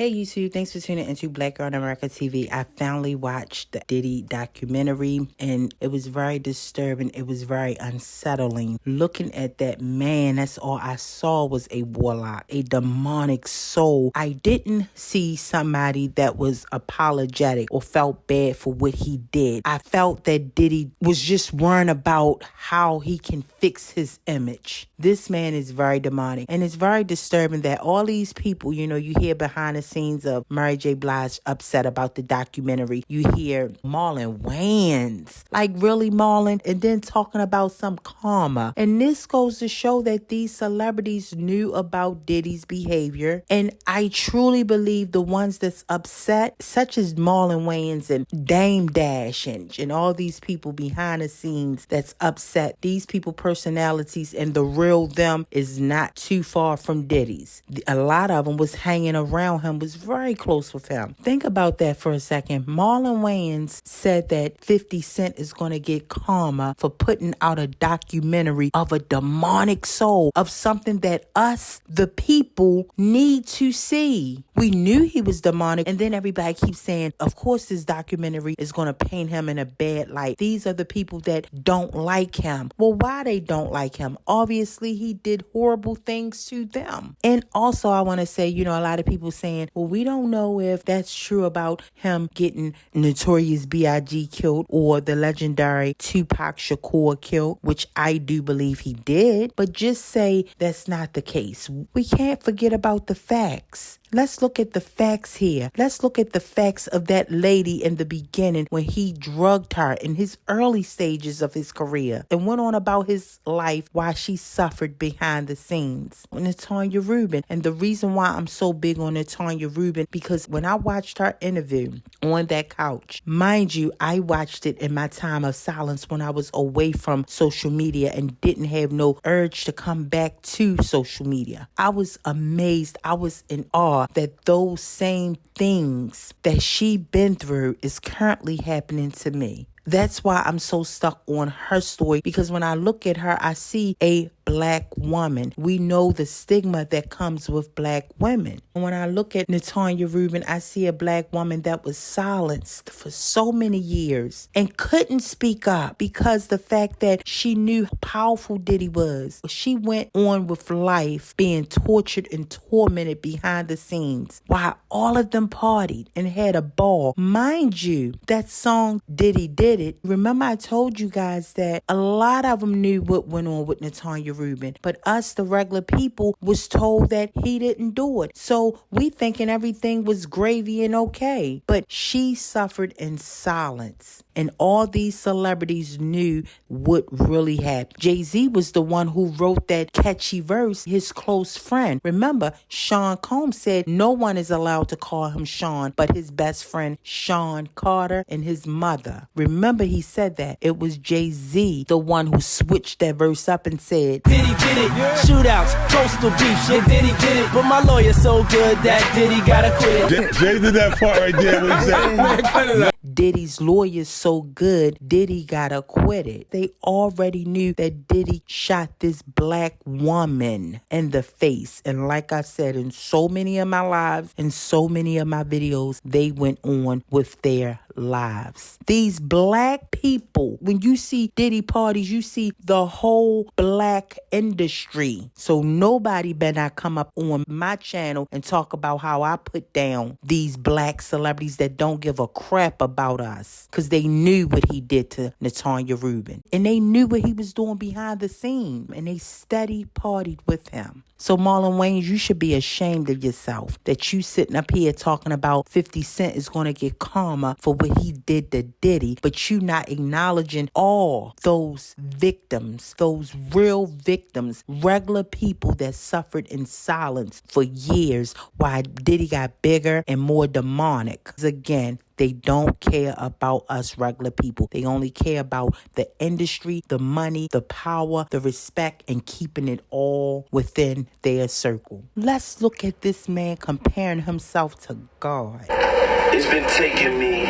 Hey YouTube, thanks for tuning into Black Girl in America TV. I finally watched the Diddy documentary and it was very disturbing. It was very unsettling. Looking at that man, that's all I saw was a warlock, a demonic soul. I didn't see somebody that was apologetic or felt bad for what he did. I felt that Diddy was just worrying about how he can fix his image. This man is very demonic, and it's very disturbing that all these people, you hear behind the scenes of Mary J. Blige upset about the documentary. You hear Marlon Wayans, like really Marlon, and then talking about some karma. And this goes to show that these celebrities knew about Diddy's behavior. And I truly believe the ones that's upset, such as Marlon Wayans and Dame Dash and all these people behind the scenes that's upset, these people personalities and the real them is not too far from Diddy's. A lot of them was hanging around him, was very close with him. Think about that for a second. Marlon Wayans said that 50 Cent is going to get karma for putting out a documentary of a demonic soul, of something that us, the people, need to see. We knew he was demonic, and then everybody keeps saying, of course this documentary is going to paint him in a bad light. These are the people that don't like him. Well, why they don't like him? Obviously, he did horrible things to them. And also, I want to say, a lot of people saying, well, we don't know if that's true about him getting Notorious B.I.G. killed or the legendary Tupac Shakur killed, which I do believe he did. But just say that's not the case. We can't forget about the facts. Let's look at the facts here. Let's look at the facts of that lady in the beginning when he drugged her in his early stages of his career and went on about his life while she suffered behind the scenes. Natanya Rubin. And the reason why I'm so big on Natanya Rubin, because when I watched her interview on that couch, mind you, I watched it in my time of silence when I was away from social media and didn't have no urge to come back to social media. I was amazed. I was in awe that those same things that she been through is currently happening to me. That's why I'm so stuck on her story, because when I look at her, I see a Black woman. We know the stigma that comes with Black women. And when I look at Natanya Rubin, I see a Black woman that was silenced for so many years and couldn't speak up because the fact that she knew how powerful Diddy was. She went on with life being tortured and tormented behind the scenes while all of them partied and had a ball. Mind you, that song Diddy Did It, remember I told you guys that a lot of them knew what went on with Natanya Rubin, but us, the regular people, was told that he didn't do it. So we thinking everything was gravy and okay, but she suffered in silence. And all these celebrities knew what really happened. Jay-Z was the one who wrote that catchy verse, his close friend. Remember, Sean Combs said no one is allowed to call him Sean but his best friend, Sean Carter, and his mother. Remember, he said that. It was Jay-Z, the one who switched that verse up and said, Diddy did it, shootouts, coastal beef, shit, Diddy did it, but my lawyer's so good that Diddy gotta quit it. Jay did that part right there when he said, Diddy's lawyer's so good, Diddy got acquitted. They already knew that Diddy shot this Black woman in the face. And like I said, in so many of my lives, in so many of my videos, they went on with their lives. These Black people, when you see Diddy parties, you see the whole Black industry. So nobody better not come up on my channel and talk about how I put down these Black celebrities that don't give a crap about us, because they knew what he did to Natanya Rubin and they knew what he was doing behind the scene, and they steady partied with him. So Marlon Wayans, you should be ashamed of yourself that you sitting up here talking about 50 Cent is going to get karma for what he did to Diddy, but you not acknowledging all those victims, those real victims, regular people that suffered in silence for years while Diddy got bigger and more demonic. 'Cause again, they don't care about us regular people. They only care about the industry, the money, the power, the respect, and keeping it all within their circle. Let's look at this man comparing himself to God. It's been taking me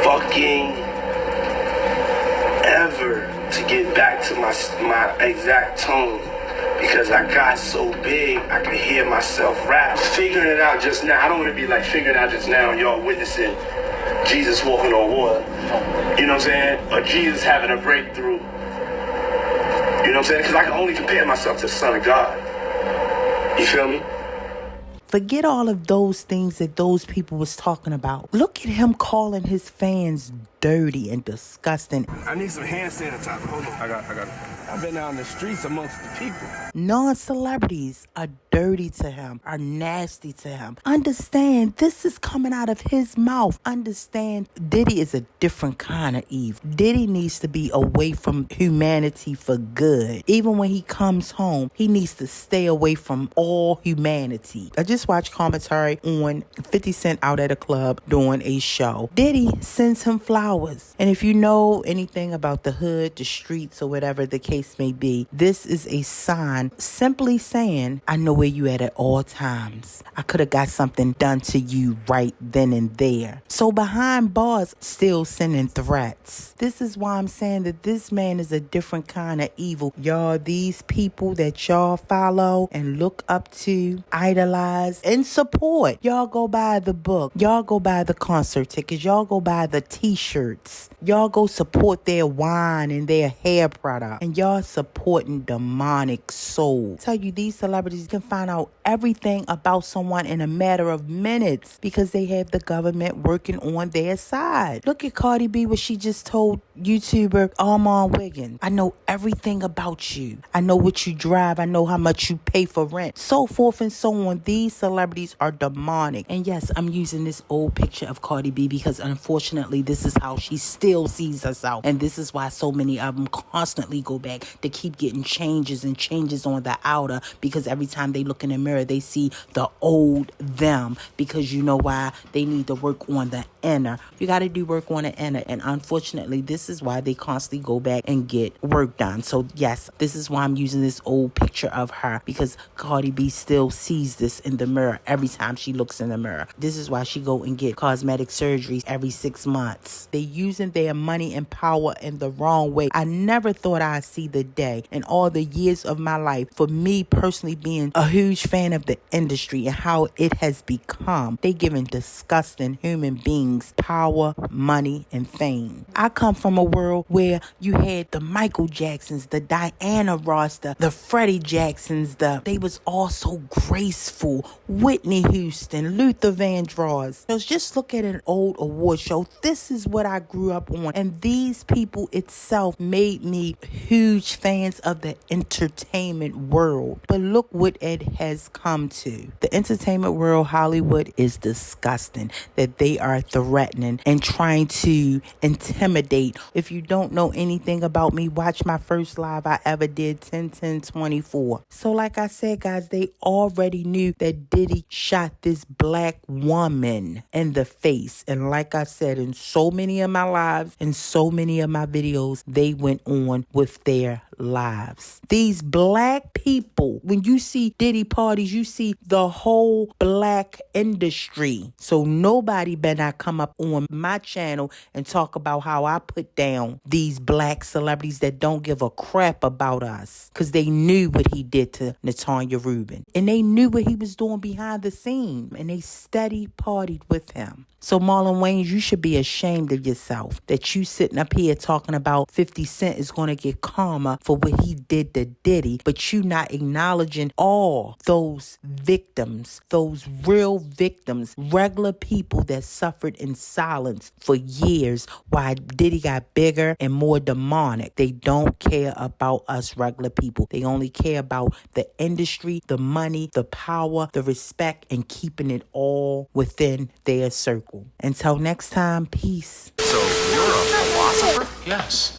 fucking ever to get back to my exact tone because I got so big, I could hear myself rap. Figuring it out just now. I don't want to be like figuring out just now and y'all witnessing Jesus walking on water. You know what I'm saying? Or Jesus having a breakthrough. You know what I'm saying? Because I can only compare myself to the Son of God. You feel me? Forget all of those things that those people was talking about. Look at him calling his fans dirty and disgusting. I need some hand sanitizer. Hold on. I got it. I've been out in the streets amongst the people. Non-celebrities are dirty to him, are nasty to him. Understand, this is coming out of his mouth. Understand, Diddy is a different kind of evil. Diddy needs to be away from humanity for good. Even when he comes home, he needs to stay away from all humanity. I just watched commentary on 50 Cent out at a club doing a show. Diddy sends him flowers. And if you know anything about the hood, the streets, or whatever the case may be, this is a sign simply saying, I know where you at all times. I could have got something done to you right then and there. So behind bars, still sending threats. This is why I'm saying that this man is a different kind of evil. Y'all, these people that y'all follow and look up to, idolize, and support, y'all go buy the book. Y'all go buy the concert tickets. Y'all go buy the t-shirts. Y'all go support their wine and their hair product. And y'all supporting demonic souls. Tell you, these celebrities can find out everything about someone in a matter of minutes because they have the government working on their side. Look at Cardi B, what she just told YouTuber Armand Wiggins. I know everything about you. I know what you drive. I know how much you pay for rent. So forth and so on. These celebrities are demonic. And yes, I'm using this old picture of Cardi B because unfortunately this is how she still sees herself. And this is why so many of them constantly go back to keep getting changes and changes on the outer, because every time they look in the mirror they see the old them, because you know why? They need to work on the inner. You got to do work on the inner, and unfortunately this is why they constantly go back and get work done. So yes, this is why I'm using this old picture of her, because Cardi B still sees this in the mirror every time she looks in the mirror. This is why she go and get cosmetic surgeries every 6 months. They using their money and power in the wrong way. I never thought I'd see the day in all the years of my life, for me personally being a huge fan of the industry and how it has become. They giving disgusting human beings power, money, and fame. I come from a world where you had the Michael Jacksons, the Diana Ross, the Freddie Jacksons, they was all so graceful. Whitney Houston, Luther Vandross. So just look at an old award show. This is what I grew up on. And these people itself made me huge fans of the entertainment world. But look what it has come to. The entertainment world, Hollywood, is disgusting that they are threatening and trying to intimidate. If you don't know anything about me, watch my first live I ever did, 10/10/24. So like I said, guys, they already knew that Diddy shot this black woman in the face. And like I said, in so many of my lives and so many of my videos, they went on with their lives. These black people, when you see Diddy parties, you see the whole black industry. So nobody better not come up on my channel and talk about how I put down these black celebrities that don't give a crap about us, because they knew what he did to Natanya Rubin and they knew what he was doing behind the scene, and they steady partied with him. So Marlon Wayans, you should be ashamed of yourself that you sitting up here talking about 50 Cent is going to get karma for what he did to Diddy, but you not acknowledging all those victims, those real victims, regular people that suffered in silence for years while Diddy got bigger and more demonic. They don't care about us regular people. They only care about the industry, the money, the power, the respect, and keeping it all within their circle. Until next time, peace. So you're a philosopher? Yes.